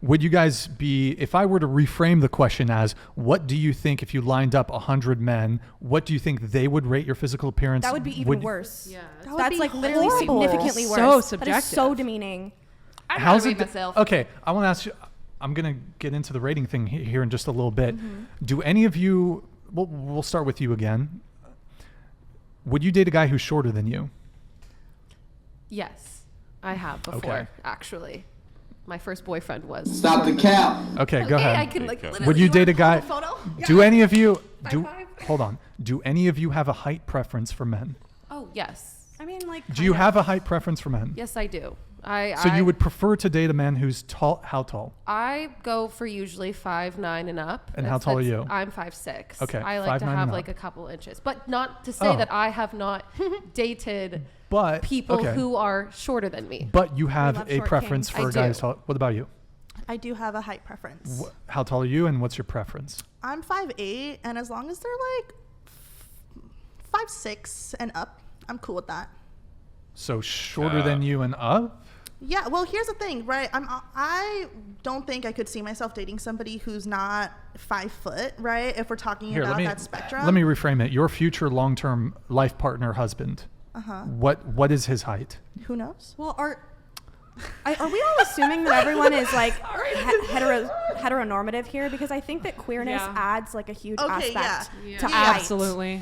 Would you guys be, if I were to reframe the question as, what do you think if you lined up 100 men, what do you think they would rate your physical appearance? That would be even worse. Yeah. That's like literally horrible. significantly worse. So subjective. That is so demeaning. I'm How's not it? myself. Okay, I want to ask you. I'm gonna get into the rating thing here in just a little bit. Do any of you? We'll start with you again. Would you date a guy who's shorter than you? Yes, I have before, actually. My first boyfriend was. Stop the cap. Okay, go ahead. I can literally. Would you date a guy? Photo? Do any of you do? five. Hold on. Do any of you have a height preference for men? Oh yes. I mean, like. Do you have a height preference for men? Yes, I do. So you would prefer to date a man who's tall? How tall? I go for usually 5'9" and up. And how tall are you? I'm 5'6". Okay, I like to 5'9" have and like up. a couple inches, but not to say that I have not dated But people okay. who are shorter than me. But you have love a short preference kings. for I a guy do. who's tall. What about you? I do have a height preference. How tall are you, and what's your preference? I'm 5'8", and as long as they're like 5'6" and up, I'm cool with that. So shorter than you and up? Yeah, well, here's the thing, right? I don't think I could see myself dating somebody who's not 5 foot, right? If we're talking about that spectrum. Let me reframe it. Your future long-term life partner husband. What is his height? Who knows? Well, are we all assuming that everyone is like heteronormative here? Because I think that queerness adds like a huge aspect to height.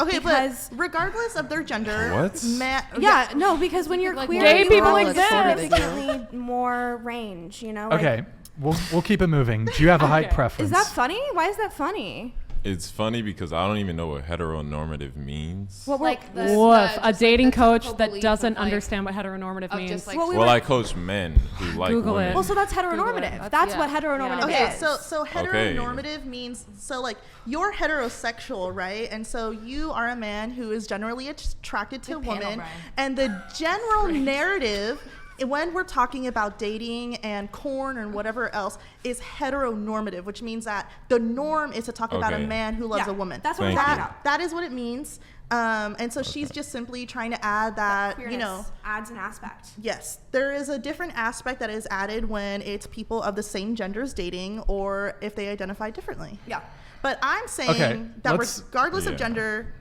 Okay, because but regardless of their gender, What? no, because when you're Like queer, gay you people have exist. significantly more range. You know. Like, Okay, we'll keep it moving. Do you have a height preference? Is that funny? Why is that funny? It's funny because I don't even know what heteronormative means. Well, Like we're- the, Woof, just a like dating the coach typical that belief doesn't of, like, understand what heteronormative of means. just, like, Well, we Well, were- I coach men who like Google women. it. well, so that's Google it. heteronormative. That's- That's yeah. what heteronormative Yeah. Okay, is. so heteronormative means, so like you're heterosexual, right? And so you are a man who is generally attracted to a woman, and the general narrative when we're talking about dating and corn and whatever else is heteronormative, which means that the norm is to talk about a Okay. man who loves a woman. That's what Thank we're talking you. about. That is what it means. And so she's just simply trying to add that, you know, Queerness adds an aspect. yes, there is a different aspect that is added when it's people of the same genders dating or if they identify differently. Yeah. But I'm saying that regardless of gender,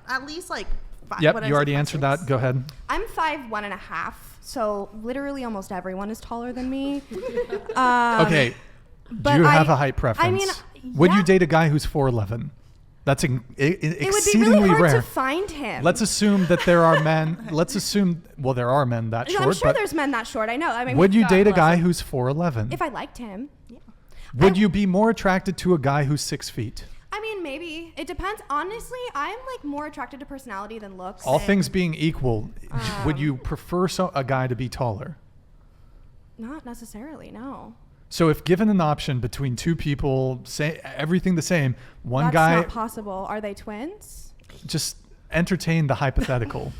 at least like 5. Yep, what you I already said, answered 5'6". that. Go ahead. I'm 5'1.5", so literally almost everyone is taller than me. Okay. Do but you have I- a height preference? I mean, would you yeah. date a guy who's 4'11"? That's It would be exceedingly really hard rare. to find him. Let's assume that there are men. Let's assume, well, there are men that short. I'm sure but there's men that short. I know. I mean, would you God date a bless guy him. who's 4'11"? If I liked him? Yeah. Would you be more attracted to a guy who's 6 feet? I mean, maybe. It depends. Honestly, I'm like more attracted to personality than looks. All things being equal, would you prefer a guy to be taller? Not necessarily, no. So if given an option between two people, say everything the same, one That's guy, not possible. Are they twins? just entertain the hypothetical.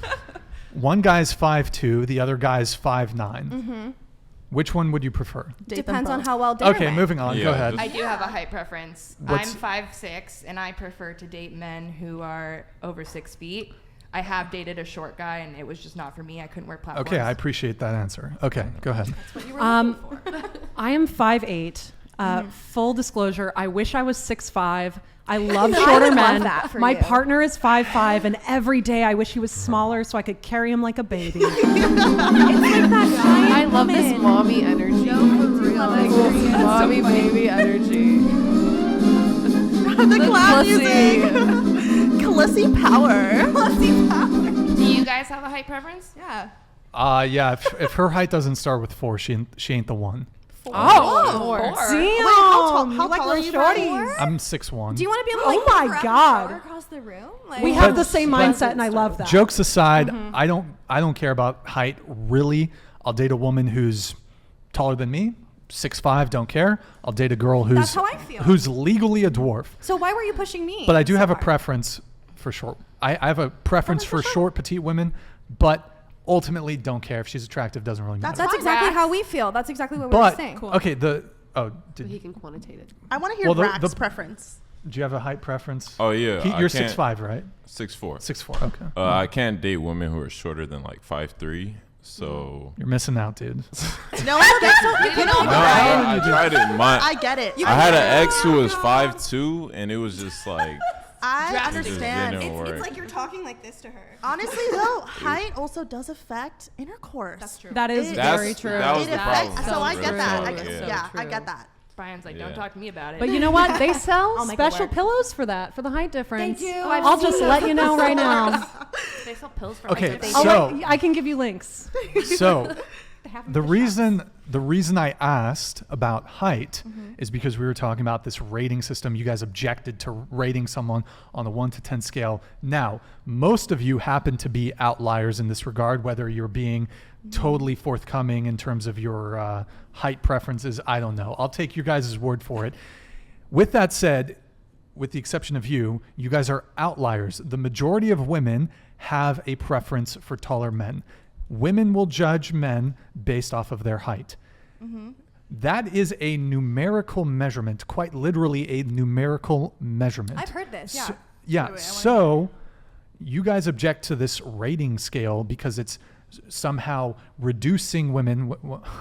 One guy's 5'2", the other guy's 5'9". Mm-hmm. Which one would you prefer? Date them Depends on both. how well dinner Okay, went. moving on. Yeah, Go ahead. just- I do have a height preference. What's- I'm 5'6", and I prefer to date men who are over 6 feet. I have dated a short guy, and it was just not for me. I couldn't wear platforms. Okay, I appreciate that answer. Okay, go ahead. That's what you were looking for. I am 5'8". Full disclosure, I wish I was 6'5". I love I shorter would love men. that for My you. partner is 5'5", and every day I wish he was smaller so I could carry him like a baby. I love this mommy energy. No, for real. Like, this mommy baby energy. The clown pussy. music. Calissy power. Calissy power. Do you guys have a height preference? Yeah. Yeah, if her height doesn't start with 4, she ain't the one. Oh, damn! how You tall like are little you, shorties. I'm 6'1". Do you want to be able to Oh like my grab God. the shower across the room? Like, We have But- the same but- mindset, and I love that. Jokes aside, I don't care about height really. I'll date a woman who's taller than me, 6'5", don't care. I'll date a girl That's how I feel. who's legally a dwarf. So why were you pushing me? But I do so have a hard? preference for short. I have a preference for short, petite women, but ultimately don't care if she's attractive. Doesn't really matter. That's exactly Rax. how we feel. That's exactly what we were But saying. okay, But he can quantitate it. I want to hear Well, the- Rack's the- preference. do you have a height preference? Oh yeah, You're 6'5", right? 6'4". 6'4", okay. I can't date women who are shorter than like 5'3", So You're missing out, dude. No, that's so, you know, no, I tried it. I get it. I had an ex who was 5'2", and it was just like I it just understand. didn't work. It's like you're talking like this to her. Honestly, though, height also does affect intercourse. That's true. That is That's- very true. that was It the affects. problem. So I get that. I That's get, so yeah, I true. get that. Brian's like, Yeah. don't talk to me about it. But you know what? They sell I'll make it special work. pillows for that, for the height difference. Thank you. Oh, I've I'll seen just let you know right now. They sell pills for Okay, like so- I can give you links. So the reason I asked about height is because we were talking about this rating system. You guys objected to rating someone on a 1 to 10 scale. Now, most of you happen to be outliers in this regard, whether you're being totally forthcoming in terms of your height preferences. I don't know. I'll take your guys' word for it. With that said, with the exception of you, you guys are outliers. The majority of women have a preference for taller men. Women will judge men based off of their height. That is a numerical measurement, quite literally a numerical measurement. I've heard this. Yeah. So, yeah. So you guys object to this rating scale because it's somehow reducing women.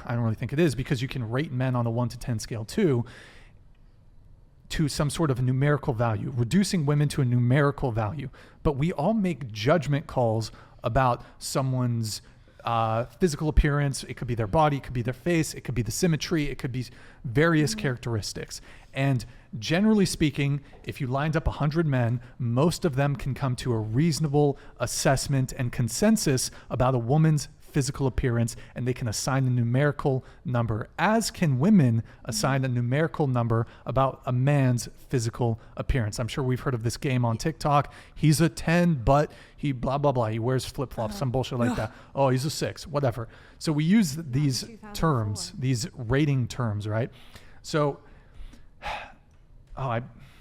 I don't really think it is, because you can rate men on a 1 to 10 scale too, to some sort of numerical value, reducing women to a numerical value. But we all make judgment calls about someone's physical appearance. It could be their body, it could be their face, it could be the symmetry, it could be various characteristics. And generally speaking, if you lined up 100 men, most of them can come to a reasonable assessment and consensus about a woman's physical appearance, and they can assign a numerical number, as can women assign a numerical number about a man's physical appearance. I'm sure we've heard of this game on TikTok. He's a 10, but he blah, blah, blah. He wears flip-flops, some bullshit like that. Oh, he's a 6, whatever. So we use these terms, these rating terms, right? So,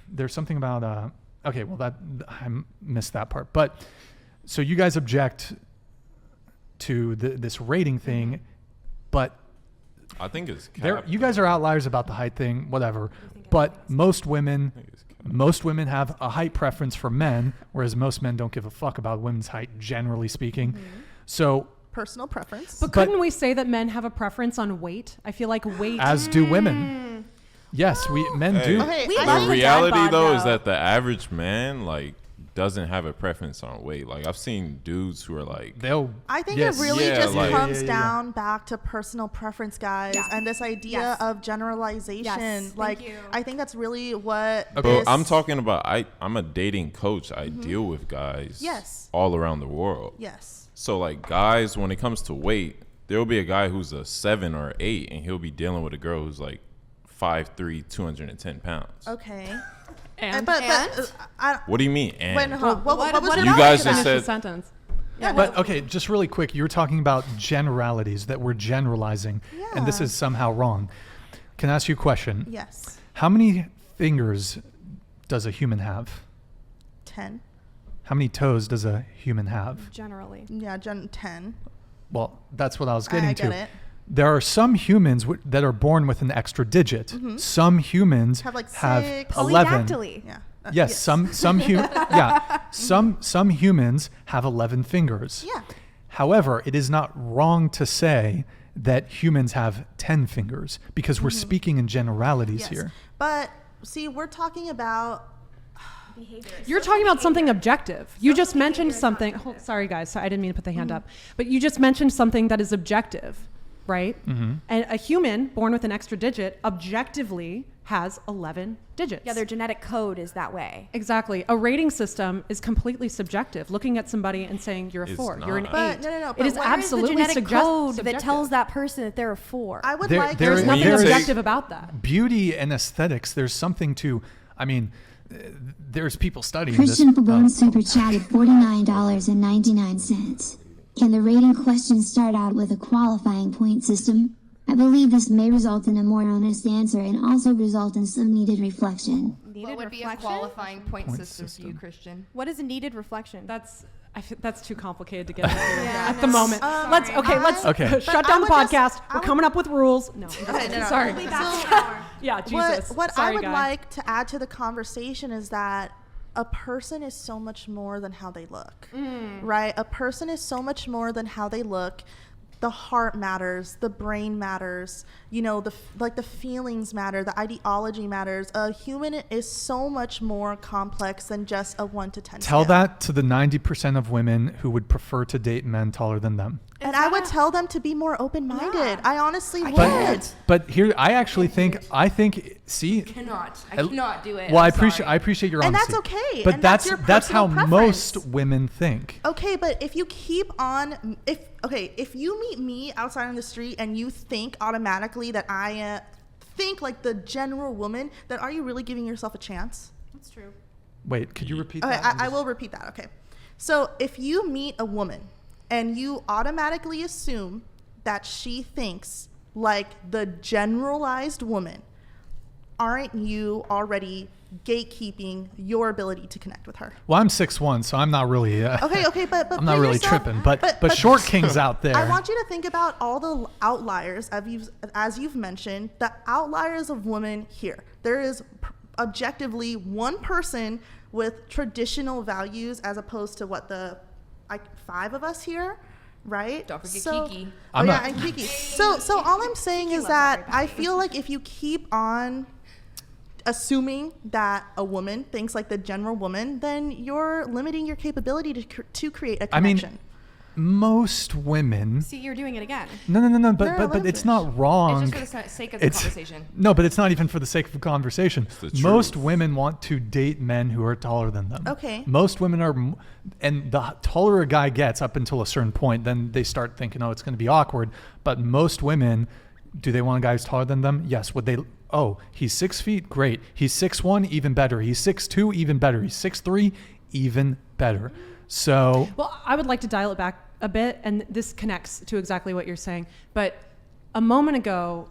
there's something about, okay, well, that I missed that part. But, so you guys object to this rating thing, but I think it's you guys are outliers about the height thing, whatever. But most women have a height preference for men, whereas most men don't give a fuck about women's height, generally speaking. So Personal preference. But couldn't we say that men have a preference on weight? I feel like weight. as do women. Yes, men do. Okay, We I love The the reality dad bod, though is though. that the average man doesn't have a preference on weight. Like I've seen dudes who are like, They'll. I think yes. it really Yeah, just like- comes Yeah. down back to personal preference, guys, Yeah. and this idea Yes. of generalization. Yes, Like, thank you. I think that's really what. but this- I'm talking about. I'm a dating coach. I deal with guys Yes. all around the world. Yes. So like guys, when it comes to weight, there will be a guy who's a 7 or 8, and he'll be dealing with a girl who's like 5'3", 210 pounds. Okay. And But I, What do you mean? And when, what was what your You about guys finish just the said- sentence? Yeah, But okay, just really quick, you were talking about generalities, that we're generalizing, and this Yeah. is somehow wrong. Can I ask you a question? Yes. How many fingers does a human have? 10. How many toes does a human have? Generally. Yeah, 10. Well, that's what I was getting I to. get it. There are some humans that are born with an extra digit. Some humans Have, like, have 6. 11. Polydactyly. Yeah. Yes, some humans have 11 fingers. Yeah. However, it is not wrong to say that humans have 10 fingers, because we're speaking in generalities Yes. here. But see, we're talking about. You're talking about something objective. You just mentioned something. Sorry, guys. I didn't mean to put the hand up. But you just mentioned something that is objective, right? And a human born with an extra digit objectively has 11 digits. Yeah, their genetic code is that way. Exactly. A rating system is completely subjective. Looking at somebody and saying you're a It's 4, you're an not. 8. But no. It is but absolutely Where is the genetic code that subjective. tells that person that they're a 4? I would There- like. there There's is- nothing there is- objective about that. Beauty and aesthetics, there's something to, I mean, there's people studying Christian this. Pabon super chatted $49.99. Can the rating question start out with a qualifying point system? I believe this may result in a more honest answer and also result in some needed reflection. Needed What would be a reflection? qualifying point Point system for you, system. Christian? What is a needed reflection? That's too complicated to get into Yeah, at the no. moment. Let's Okay. shut I down the would just- podcast. I We're would- coming up with rules. No, Okay, no. sorry. We'll be back in an hour. Yeah, Jesus. What Sorry, I would guy. like to add to the conversation is that a person is so much more than how they look, right? A person is so much more than how they look. the heart matters, the brain matters, you know, the feelings matter, the ideology matters. A human is so much more complex than just a 1 to 10 Tell scale. that to the 90% of women who would prefer to date men taller than them. And I would tell them to be more open-minded. Yeah. I honestly would. But here, I think, see, I cannot do it. well, I'm I appreciate your And honesty. that's okay. But And that's your how personal preference. most women think. Okay, but if you keep on, if you meet me outside on the street and you think automatically that I think like the general woman, then are you really giving yourself a chance? That's true. Wait, could you repeat Okay, that? I will repeat that. Okay, so if you meet a woman and you automatically assume that she thinks like the generalized woman, aren't you already gatekeeping your ability to connect with her? Well, I'm 6'1", so I'm not really. Okay, but I'm not put really yourself- tripping. But short kings out there. I want you to think about all the outliers, as you've mentioned, the outliers of women here. There is objectively one person with traditional values as opposed to what the 5 of us here, right? Don't forget Kiki. Oh yeah, and Kiki. So all I'm saying is that I feel like if you keep on assuming that a woman thinks like the general woman, then you're limiting your capability to create a connection. Most women. See, you're doing it again. No. They're But it's not wrong. It's just for the sake of the conversation. No, but it's not even for the sake of the conversation. the truth. Most women want to date men who are taller than them. Okay. Most women are, and the taller a guy gets up until a certain point, then they start thinking, oh, it's going to be awkward. But most women, do they want a guy who's taller than them? Yes. Would they? Oh, he's 6 feet, great. He's 6'1", even better. He's 6'2", even better. He's 6'3", even better. So. Well, I would like to dial it back a bit, and this connects to exactly what you're saying. But a moment ago,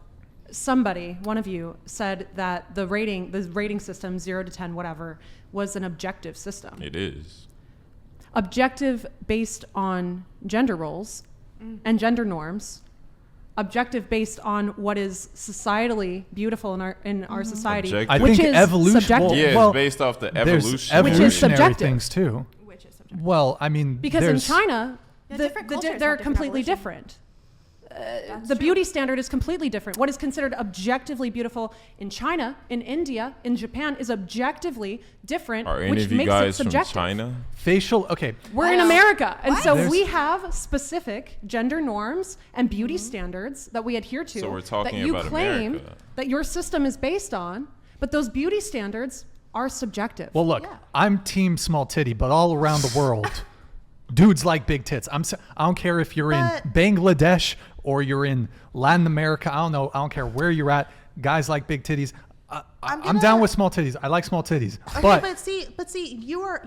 one of you said that the rating system, 0 to 10, whatever, was an objective system. It is. Objective based on gender roles and gender norms. Objective based on what is societally beautiful in our society, Objective. I which think is evolution. subjective. Yeah, well, it's based off the there's evolution. Which is evolutionary subjective. things too. Which is subjective. Well, I mean, Because in there's, China, Yeah, different cultures have they're different completely evolution. different. The beauty standard is completely different. What is considered objectively beautiful in China, in India, in Japan is objectively different, Are any which of you makes it guys from subjective. China? facial. Okay, We're in America, and so There's- we have specific gender norms and beauty standards that we adhere to. So we're talking that you about claim America. that your system is based on, but those beauty standards are subjective. well, look, I'm team small titty, but all around the world, dudes like big tits. I don't care if you're in But- Bangladesh or you're in Latin America. I don't know. I don't care where you're at. Guys like big titties. I'm down with small titties. I like small titties. Okay, But but see, you are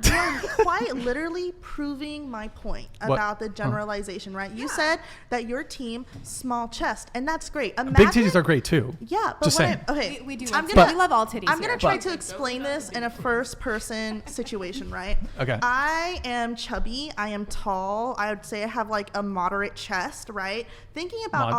quite literally proving my point What? about the generalization, right? You said that your team small chest, and that's great. big Imagine, titties are great too. Yeah, but Just what saying. okay, We do I'm love gonna, we love all titties. I'm gonna here. try to explain this in a first-person situation, right? Okay. I am chubby. I am tall. I would say I have like a moderate chest, right? Thinking about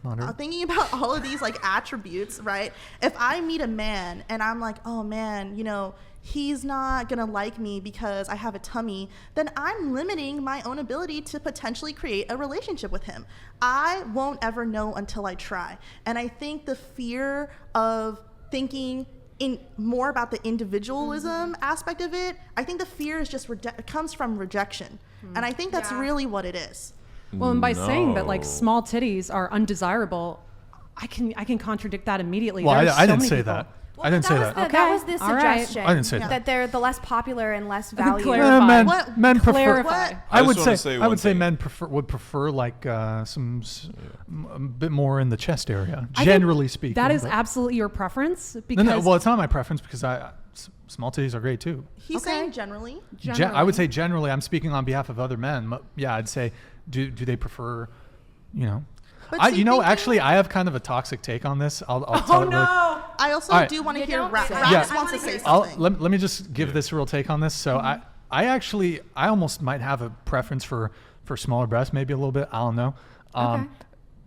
Moderate. thinking about all of these like attributes, right? If I meet a man and I'm like, oh man, you know, he's not gonna like me because I have a tummy, then I'm limiting my own ability to potentially create a relationship with him. I won't ever know until I try. And I think the fear of thinking in more about the individualism aspect of it, I think the fear is just comes from rejection. And I think that's really what it is. Well, and by saying that like No. small titties are undesirable, I can contradict that immediately. Well, There are I so didn't many say people- that. I didn't say that. That was the All right. suggestion. I didn't say that. That they're the less popular and less valued. Clarify. Men, What? men prefer. Clarify. What? I I would just wanna say say I one would say thing. men would prefer like a bit more in the chest area, I think generally speaking. that is but- absolutely your preference because no. Well, it's not my preference because small titties are great too. He's Okay. saying generally. I would say generally. I'm speaking on behalf of other men. Yeah, I'd say do they prefer, you know. But I see, thinking- actually, I have kind of a toxic take on this. I'll tell it really. I also All right. do want to You hear don't Raps say. Yeah. wants to say I'll, something. let me just give this real take on this. So I almost might have a preference for smaller breasts, maybe a little bit. I don't know.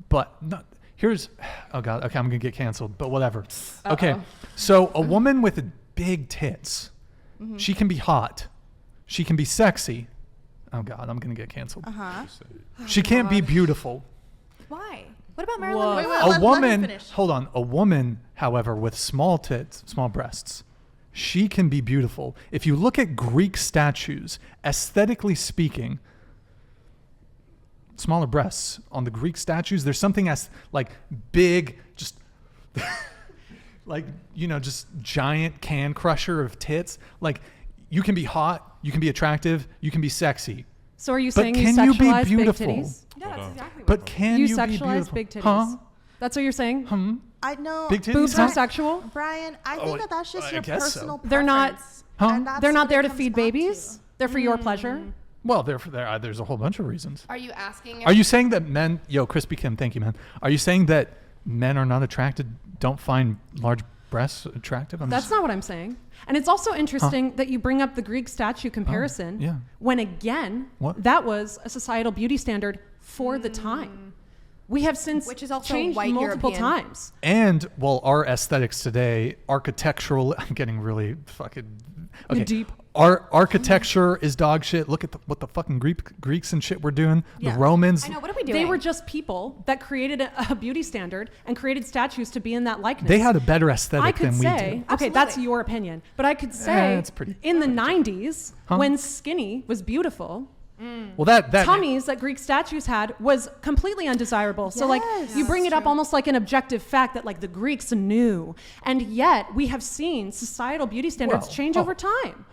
But no, here's, oh God, okay, I'm gonna get canceled, but whatever. Okay, so a woman with big tits, she can be hot, she can be sexy. Oh God, I'm gonna get canceled. She can't be beautiful. Why? What about Marilyn Whoa. Wait, Monroe? wait, A let him woman, finish. hold on. A woman, however, with small tits, small breasts, she can be beautiful. If you look at Greek statues, aesthetically speaking, smaller breasts on the Greek statues, there's something as like big, just like, you know, just giant can crusher of tits. Like, you can be hot, you can be attractive, you can be sexy. So are you But saying you can you be sexualize big beautiful? titties? Yeah, that's exactly what But can You you be sexualize beautiful? big titties. Huh? That's what you're saying? I know. Big titties? Boobs Huh? are sexual? Brian, I think that that's just I your guess so. personal They're not- preference, Huh? and that's They're not what there it to comes feed back babies? They're for your pleasure? Well, there's a whole bunch of reasons. Are you asking? Are you saying that men, Crispy Kim, thank you, man. Are you saying that men are not attracted, don't find large breasts attractive? That's not what I'm saying. And it's also interesting that you bring up the Greek statue comparison yeah. when, again, What? that was a societal beauty standard for the time. We have since Which is also changed white multiple European. times. And, well, our aesthetics today, architectural, I'm getting really fucking, okay. Deep. Our architecture is dog shit. Look at what the fucking Greeks and shit were doing. Yeah. The Romans. I know. What are we doing? They were just people that created a beauty standard and created statues to be in that likeness. They had a better aesthetic I could than we say, do. okay, that's Absolutely. your opinion, but I could say it's pretty- in the 90s, Huh? when skinny was beautiful, Well, that tummies that Greek statues had was completely undesirable. So like you bring it up almost like an objective fact that like the Greeks knew. And yet we have seen societal beauty standards Well, change over time.